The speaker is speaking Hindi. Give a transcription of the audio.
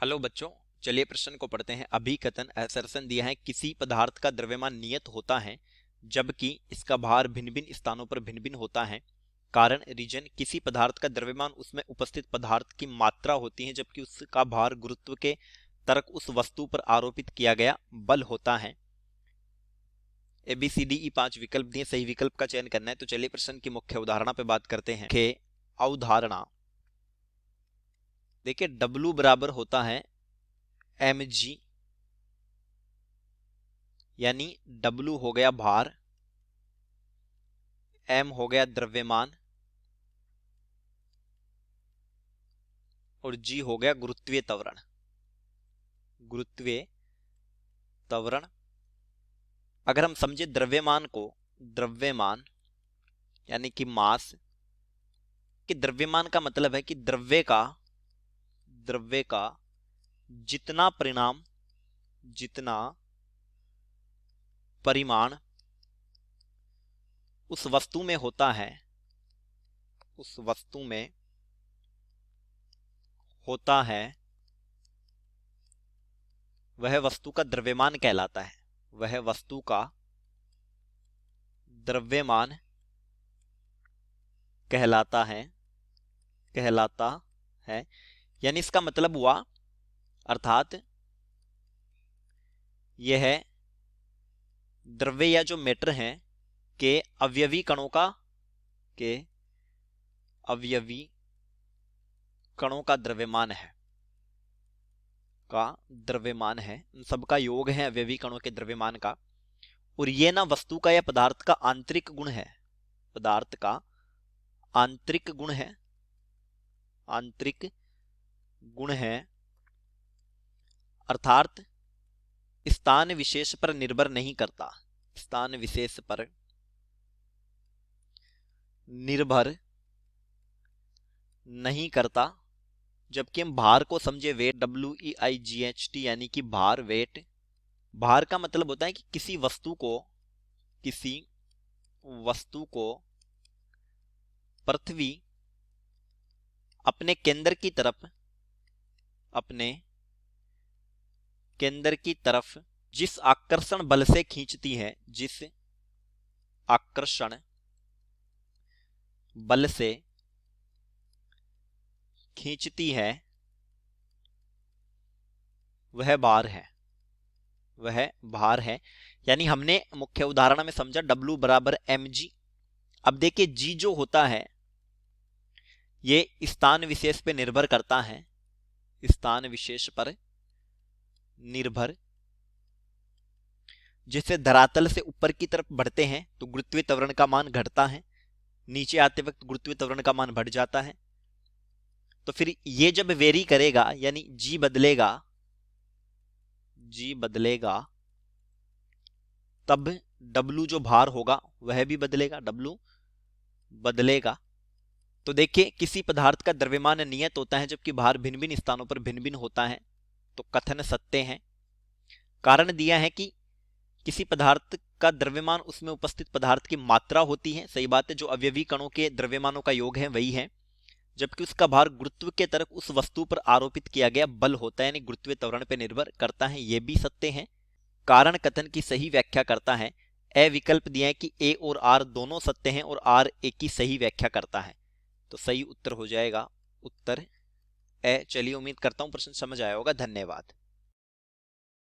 हेलो बच्चों, चलिए प्रश्न को पढ़ते हैं। अभिकथन असर्शन दिया है किसी पदार्थ का द्रव्यमान नियत होता है जबकि इसका भार भिन्न भिन्न स्थानों पर भिन्न भिन्न होता है। कारण रीजन किसी पदार्थ का द्रव्यमान उसमें उपस्थित पदार्थ की मात्रा होती है जबकि उसका भार गुरुत्व के तर्क उस वस्तु पर आरोपित किया गया बल होता है। ABCDE 5 विकल्प दिए, सही विकल्प का चयन करना है। तो चलिए प्रश्न की मुख्य उदाहरणा पे बात करते हैं। अवधारणा देखिए, W बराबर होता है mg, यानी W हो गया भार, m हो गया द्रव्यमान और g हो गया गुरुत्वीय त्वरण। गुरुत्वीय त्वरण अगर हम समझे द्रव्यमान को, द्रव्यमान यानी कि मास, कि द्रव्यमान का मतलब है कि द्रव्य का जितना परिमाण उस वस्तु में होता है, उस वस्तु में होता है, वह वस्तु का द्रव्यमान कहलाता है। वह वस्तु का द्रव्यमान कहलाता है। यानी इसका मतलब हुआ, अर्थात यह द्रव्य या जो मैटर है के अवयवी कणों का द्रव्यमान है, उन सबका योग है अवयवी कणों के द्रव्यमान का। और ये ना वस्तु का या पदार्थ का आंतरिक गुण है, पदार्थ का आंतरिक गुण है, अर्थात स्थान विशेष पर निर्भर नहीं करता, स्थान विशेष पर निर्भर नहीं करता। जबकि हम भार को समझे वेट, WEIGHT, यानी कि भार, वेट। भार का मतलब होता है कि किसी वस्तु को पृथ्वी अपने केंद्र की तरफ जिस आकर्षण बल से खींचती है, जिस आकर्षण बल से खींचती है, वह भार है। यानी हमने मुख्य उदाहरण में समझा W बराबर mg। अब देखिए g जो होता है ये स्थान विशेष पे निर्भर करता है, स्थान विशेष पर निर्भर। जैसे धरातल से ऊपर की तरफ बढ़ते हैं तो गुरुत्वीय त्वरण का मान घटता है, नीचे आते वक्त गुरुत्वीय त्वरण का मान बढ़ जाता है। तो फिर ये जब वेरी करेगा यानी g बदलेगा तब W जो भार होगा वह भी बदलेगा। तो देखिए, किसी पदार्थ का द्रव्यमान नियत होता है जबकि भार भिन्न भिन्न स्थानों पर भिन्न भिन्न होता है, तो कथन सत्य है। कारण दिया है कि किसी पदार्थ का द्रव्यमान उसमें उपस्थित पदार्थ की मात्रा होती है, सही बात है, जो अवयवी कणों के द्रव्यमानों का योग है वही है। जबकि उसका भार गुरुत्व के तरफ उस वस्तु पर आरोपित किया गया बल होता है, यानी गुरुत्वीय त्वरण पर निर्भर करता है, यह भी सत्य है। कारण कथन की सही व्याख्या करता है। ए विकल्प दिया है कि ए और आर दोनों सत्य हैं और आर ए की सही व्याख्या करता है, तो सही उत्तर हो जाएगा उत्तर ए। चलिए, उम्मीद करता हूं प्रश्न समझ आया होगा। धन्यवाद।